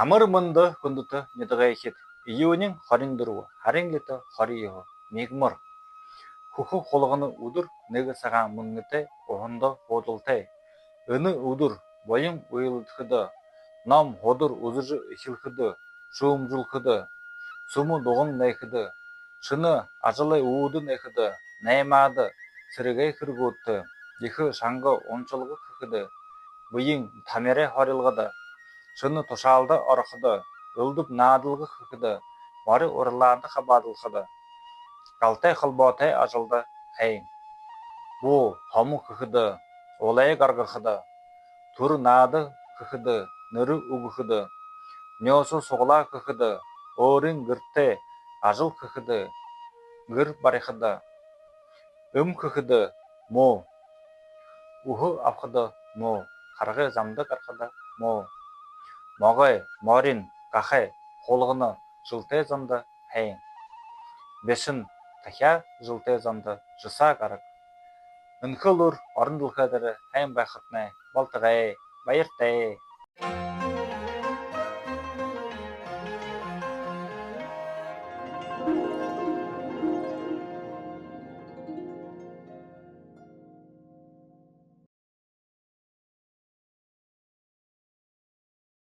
Амар мынды хүндэт нэдгэйхэд июнийн 24 харын лит 22 мигмар хөхөх хулганы өдөр нэг цагаан мөнгөтэй ухандо худалтай энэ өдөр буян уйлдэхэд ном худар үзэж эхлэхэд шүүмжлэхэд сүмү дуган нэхэд шөнө ажлын үүдэн нэхэд наймаад сэргээ хэрэгүүд их шанга унчилгах гэхэд буян тамирэ хорилгад шөнө тушаалда ороход өлдөв наадалгах гэхэд морь урлаанд хабаадалхад галтай холбоотой ажилда хайн буу хомог гэхэд улай гаргахад төр наад гэхэд нэр өгөхөд нёс суглаа гэхэд өөрийн гэртээ ажил гэхэд гэр барихад гэхэд муу өөхө авахд муу харгай замдаг гарахад муу могой морин гахай хулгана жилтэй замда хайн бэшин дахиа жилтэй замда жисаа гараг өнхөлөр орон дэлхийдэр хайн байхад болтгай баяртай